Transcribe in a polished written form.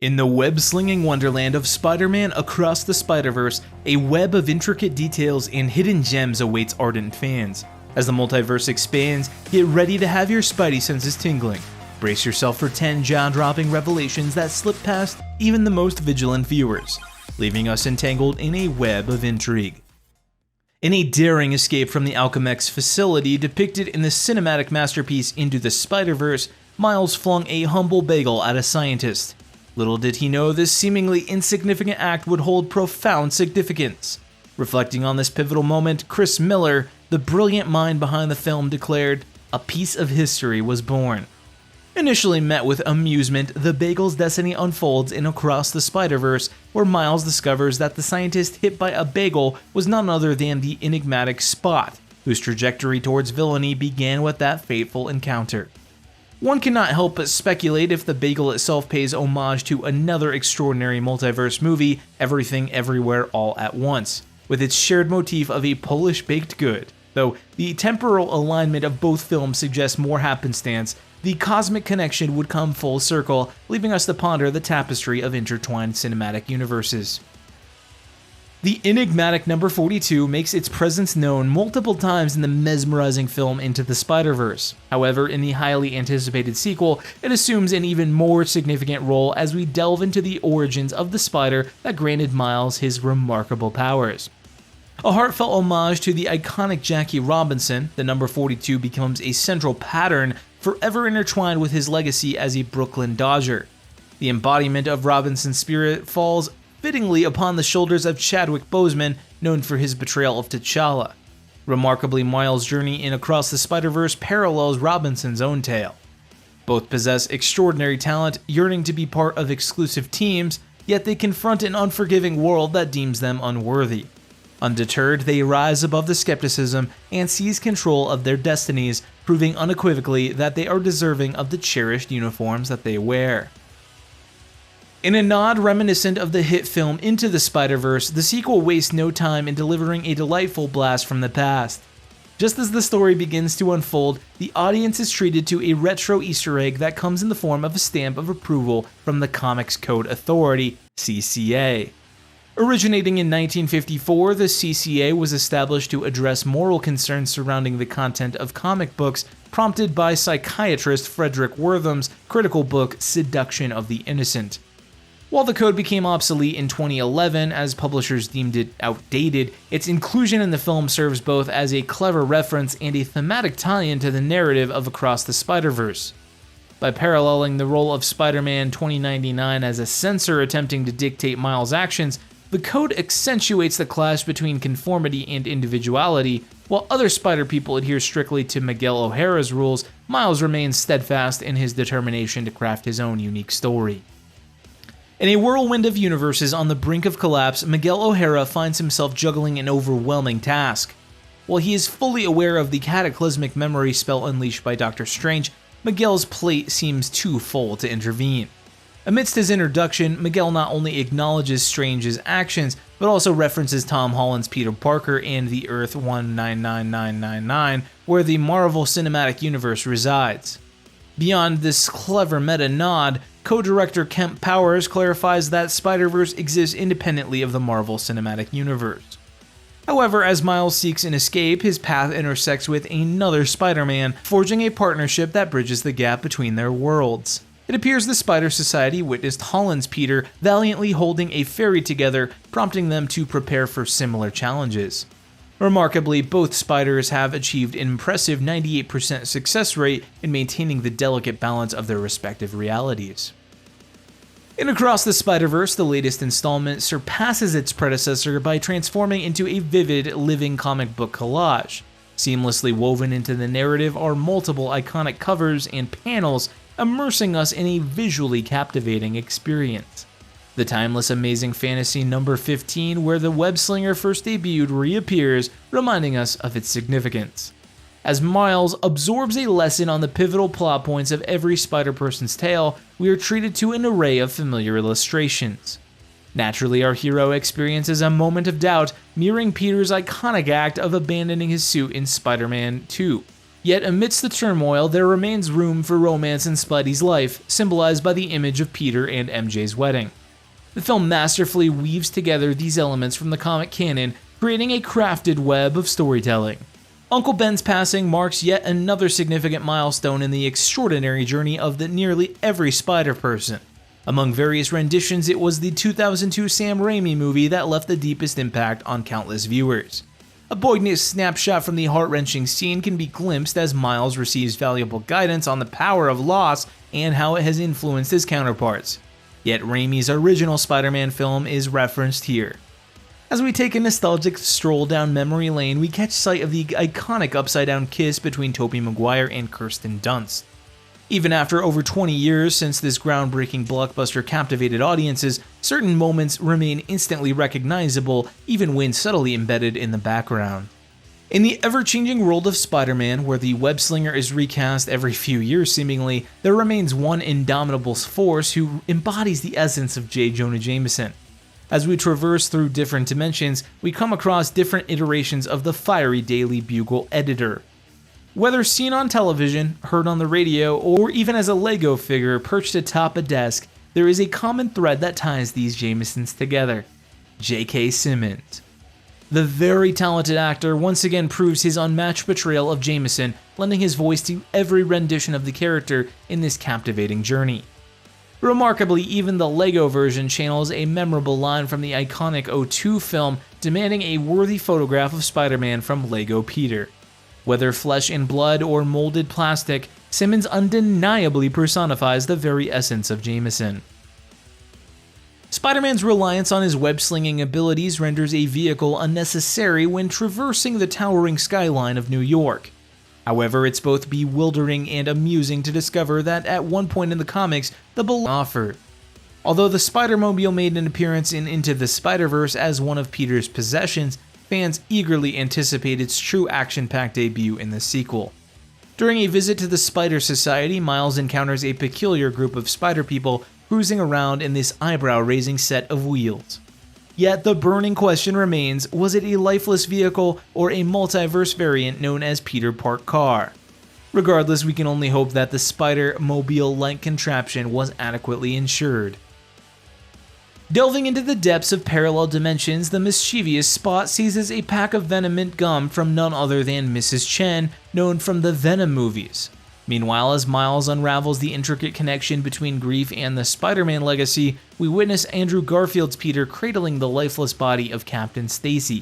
In the web-slinging wonderland of Spider-Man Across the Spider-Verse, a web of intricate details and hidden gems awaits ardent fans. As the multiverse expands, get ready to have your spidey senses tingling. Brace yourself for 10 jaw-dropping revelations that slip past even the most vigilant viewers, leaving us entangled in a web of intrigue. In a daring escape from the Alchemax facility depicted in the cinematic masterpiece Into the Spider-Verse, Miles flung a humble bagel at a scientist. Little did he know this seemingly insignificant act would hold profound significance. Reflecting on this pivotal moment, Chris Miller, the brilliant mind behind the film, declared, "A piece of history was born." Initially met with amusement, the bagel's destiny unfolds in Across the Spider-Verse, where Miles discovers that the scientist hit by a bagel was none other than the enigmatic Spot, whose trajectory towards villainy began with that fateful encounter. One cannot help but speculate if the bagel itself pays homage to another extraordinary multiverse movie, Everything Everywhere All at Once, with its shared motif of a Polish baked good. Though the temporal alignment of both films suggests more happenstance, the cosmic connection would come full circle, leaving us to ponder the tapestry of intertwined cinematic universes. The enigmatic number 42 makes its presence known multiple times in the mesmerizing film Into the Spider-Verse. However, in the highly anticipated sequel, it assumes an even more significant role as we delve into the origins of the spider that granted Miles his remarkable powers. A heartfelt homage to the iconic Jackie Robinson, the number 42 becomes a central pattern forever intertwined with his legacy as a Brooklyn Dodger. The embodiment of Robinson's spirit falls fittingly upon the shoulders of Chadwick Boseman, known for his betrayal of T'Challa. Remarkably, Miles' journey in Across the Spider-Verse parallels Robinson's own tale. Both possess extraordinary talent, yearning to be part of exclusive teams, yet they confront an unforgiving world that deems them unworthy. Undeterred, they rise above the skepticism and seize control of their destinies, proving unequivocally that they are deserving of the cherished uniforms that they wear. In a nod reminiscent of the hit film Into the Spider-Verse, the sequel wastes no time in delivering a delightful blast from the past. Just as the story begins to unfold, the audience is treated to a retro Easter egg that comes in the form of a stamp of approval from the Comics Code Authority, CCA. Originating in 1954, the CCA was established to address moral concerns surrounding the content of comic books, prompted by psychiatrist Frederick Wortham's critical book Seduction of the Innocent. While the code became obsolete in 2011 as publishers deemed it outdated, its inclusion in the film serves both as a clever reference and a thematic tie-in to the narrative of Across the Spider-Verse. By paralleling the role of Spider-Man 2099 as a censor attempting to dictate Miles' actions, the code accentuates the clash between conformity and individuality. While other Spider people adhere strictly to Miguel O'Hara's rules, Miles remains steadfast in his determination to craft his own unique story. In a whirlwind of universes on the brink of collapse, Miguel O'Hara finds himself juggling an overwhelming task. While he is fully aware of the cataclysmic memory spell unleashed by Doctor Strange, Miguel's plate seems too full to intervene. Amidst his introduction, Miguel not only acknowledges Strange's actions, but also references Tom Holland's Peter Parker and the Earth 199999, where the Marvel Cinematic Universe resides. Beyond this clever meta-nod, co-director Kemp Powers clarifies that Spider-Verse exists independently of the Marvel Cinematic Universe. However, as Miles seeks an escape, his path intersects with another Spider-Man, forging a partnership that bridges the gap between their worlds. It appears the Spider Society witnessed Holland's Peter valiantly holding a ferry together, prompting them to prepare for similar challenges. Remarkably, both Spiders have achieved an impressive 98% success rate in maintaining the delicate balance of their respective realities. In Across the Spider-Verse, the latest installment surpasses its predecessor by transforming into a vivid, living comic book collage. Seamlessly woven into the narrative are multiple iconic covers and panels, immersing us in a visually captivating experience. The timeless Amazing Fantasy number 15, where the web-slinger first debuted, reappears, reminding us of its significance. As Miles absorbs a lesson on the pivotal plot points of every Spider-Person's tale, we are treated to an array of familiar illustrations. Naturally, our hero experiences a moment of doubt, mirroring Peter's iconic act of abandoning his suit in Spider-Man 2. Yet amidst the turmoil, there remains room for romance in Spidey's life, symbolized by the image of Peter and MJ's wedding. The film masterfully weaves together these elements from the comic canon, creating a crafted web of storytelling. Uncle Ben's passing marks yet another significant milestone in the extraordinary journey of nearly every Spider-Person. Among various renditions, it was the 2002 Sam Raimi movie that left the deepest impact on countless viewers. A poignant snapshot from the heart-wrenching scene can be glimpsed as Miles receives valuable guidance on the power of loss and how it has influenced his counterparts. Yet Raimi's original Spider-Man film is referenced here. As we take a nostalgic stroll down memory lane, we catch sight of the iconic upside-down kiss between Tobey Maguire and Kirsten Dunst. Even after over 20 years since this groundbreaking blockbuster captivated audiences, certain moments remain instantly recognizable, even when subtly embedded in the background. In the ever-changing world of Spider-Man, where the web-slinger is recast every few years seemingly, there remains one indomitable force who embodies the essence of J. Jonah Jameson. As we traverse through different dimensions, we come across different iterations of the fiery Daily Bugle editor. Whether seen on television, heard on the radio, or even as a Lego figure perched atop a desk, there is a common thread that ties these Jamesons together: J.K. Simmons. The very talented actor once again proves his unmatched portrayal of Jameson, lending his voice to every rendition of the character in this captivating journey. Remarkably, even the Lego version channels a memorable line from the iconic '02 film, demanding a worthy photograph of Spider-Man from Lego Peter. Whether flesh and blood or molded plastic, Simmons undeniably personifies the very essence of Jameson. Spider-Man's reliance on his web-slinging abilities renders a vehicle unnecessary when traversing the towering skyline of New York. However, it's both bewildering and amusing to discover that at one point in the comics, the offered. Although the Spider-Mobile made an appearance in Into the Spider-Verse as one of Peter's possessions, fans eagerly anticipate its true action-packed debut in the sequel. During a visit to the Spider Society, Miles encounters a peculiar group of spider people cruising around in this eyebrow-raising set of wheels. Yet the burning question remains, was it a lifeless vehicle or a multiverse variant known as Peter Park Car? Regardless, we can only hope that the Spider-Mobile-like contraption was adequately insured. Delving into the depths of parallel dimensions, the mischievous Spot seizes a pack of Venom mint gum from none other than Mrs. Chen, known from the Venom movies. Meanwhile, as Miles unravels the intricate connection between grief and the Spider-Man legacy, we witness Andrew Garfield's Peter cradling the lifeless body of Captain Stacy.